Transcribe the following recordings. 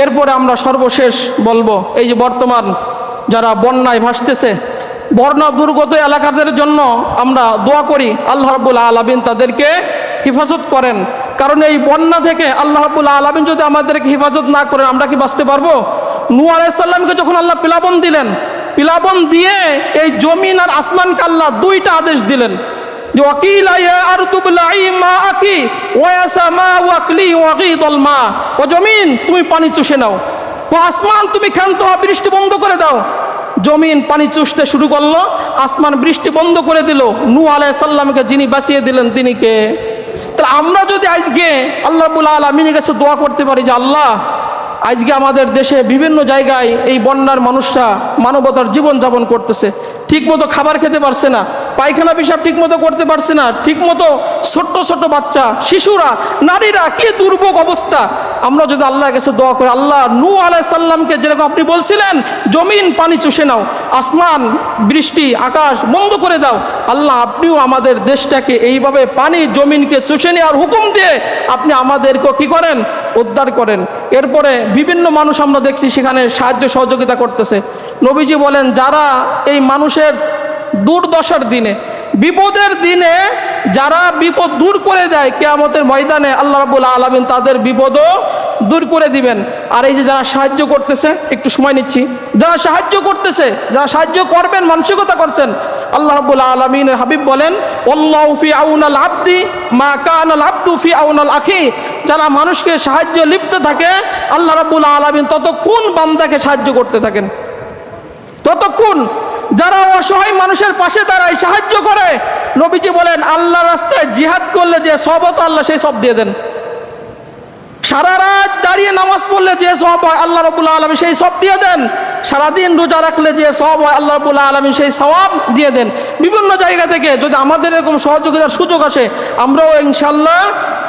এরপরে আমরা সর্বশেষ বলবো, এই যে বর্তমান যারা বন্যায় ভাসতেছে, বন্যা দুর্গত এলাকাদের জন্য আমরা দোয়া করি আল্লাহ রাব্বুল আলামিন তাদেরকে হেফাজত করেন। কারণ এই বন্যা থেকে আল্লাহ রাব্বুল আলামিন যদি আমাদেরকে হেফাজত না করেন, আমরা কি বাঁচতে পারবো? নূহ আলাইহিস সালামকে যখন আল্লাহ প্লাবন দিলেন, প্লাবন দিয়ে এই জমিন আর আসমানকে আল্লাহ দুইটা আদেশ দিলেন যে ওয়াকিলা ইয়া আরদু বলাই মাআকি ওয়া ইয়া সামাউ আকলি ওয়াগীদাল মা, ও জমিন তুমি পানি চুষে নাও, ও আসমান তুমি ক্ষান্ত হও, বৃষ্টি বন্ধ করে দাও। জমিন পানি চুষতে শুরু করলো, আসমান বৃষ্টি বন্ধ করে দিল। নূহ আলাইহিস সালামকে যিনি বাঁচিয়ে দিলেন তিনি কে? তাহলে আমরা যদি আজকে আল্লাহ রাব্বুল আলামিনের কাছে দোয়া করতে পারি যে আল্লাহ, আজকে আমাদের দেশে বিভিন্ন জায়গায় এই বন্যার মানুষরা মানবতার জীবন যাপন করতেছে, ঠিকমতো খাবার খেতে পারছে না, পায়খানা পেশাব ঠিকমতো করতে পারছে না, ঠিকমতো ছোট্ট ছোট্ট বাচ্চা, শিশুরা, নারীরা, কি দুর্ভোগ অবস্থা। আমরা যদি আল্লাহর কাছে দোয়া করি, আল্লাহ নূহ আলাইহিস সালামকে যেরকম আপনি বলছিলেন জমিন পানি চুষে নাও, আসমান বৃষ্টি আকাশ বন্ধ করে দাও, আল্লাহ আপনিও আমাদের দেশটাকে এইভাবে পানি জমিনকে চুষে নেওয়ার হুকুম দিয়ে আপনি আমাদেরকে কি করেন? উদ্ধার করেন। এরপরে বিভিন্ন মানুষ আমরা দেখছি সেখানে সাহায্য সহযোগিতা করতেছে। নবীজি বলেন যারা এই মানুষের দুর্দশার দিনে, বিপদের দিনে যারা বিপদ দূর করে দেয়, কিয়ামতের ময়দানে আল্লাহ রাব্বুল আলামিন তাদের বিপদও দূর করে দিবেন। আর এই যে যারা সাহায্য করতেছে, একটু সময় নিচ্ছি, যারা সাহায্য করতেছে, যারা সাহায্য করবেন মানসিকতা করছেন, আল্লাহ রাব্বুল আলামিনের হাবিব বলেন আল্লাহু ফি আউনাল আবদি মা কানাল আবদু ফি আউনাল আখি, যারা মানুষকে সাহায্য লিপ্ত থাকে আল্লাহ রাব্বুল আলামিন ততক্ষণ বান্দাকে সাহায্য করতে থাকেন, ততক্ষণ। যারা অসহায় মানুষের পাশে দাঁড়ায়, সাহায্য করে, নবীজি বলেন আল্লাহ রাস্তায় জিহাদ করলে যে সওয়াব আল্লাহ সেই সওয়াব দিয়ে দেন। সারা রাত দাঁড়িয়ে নামাজ পড়লে যে সওয়াব হয় আল্লাহ রাব্বুল আলামিন সেই সওয়াব দিয়ে দেন। সারাদিন রোজা রাখলে যে সওয়াব হয় আল্লাহ রাব্বুল আলামিন সেই সওয়াব দিয়ে দেন। বিভিন্ন জায়গা থেকে যদি আমাদের এরকম সহযোগিতার সুযোগ আসে, আমরাও ইনশাআল্লাহ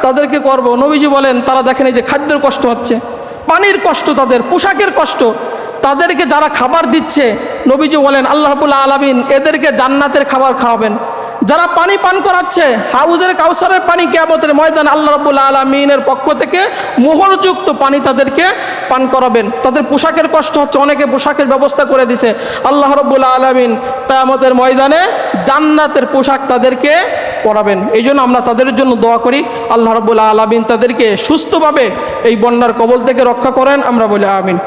তাদেরকে করব। নবীজি বলেন তারা দেখেন এই যে খাদ্যের কষ্ট হচ্ছে, পানির কষ্ট, তাদের পোশাকের কষ্ট, তাদেরকে যারা খাবার দিচ্ছে, নবীজি বলেন আল্লাহ রাব্বুল আলামিন এদেরকে জান্নাতের খাবার খাওয়াবেন। যারা পানি পান করাচ্ছে, হাউজের কাউসারের পানি কিয়ামতের ময়দানে আল্লাহ রাব্বুল আলামিনের পক্ষ থেকে মোহরযুক্ত পানি তাদেরকে পান করাবেন। তাদের পোশাকের কষ্ট হচ্ছে, অনেকে পোশাকের ব্যবস্থা করে দিছে, আল্লাহ রাব্বুল আলামিন কিয়ামতের ময়দানে জান্নাতের পোশাক তাদেরকে পরাবেন। এই জন্য আমরা তাদের জন্য দোয়া করি আল্লাহ রাব্বুল আলামিন তাদেরকে সুস্থভাবে এই বন্যার কবল থেকে রক্ষা করেন। আমরা বলি আমিন।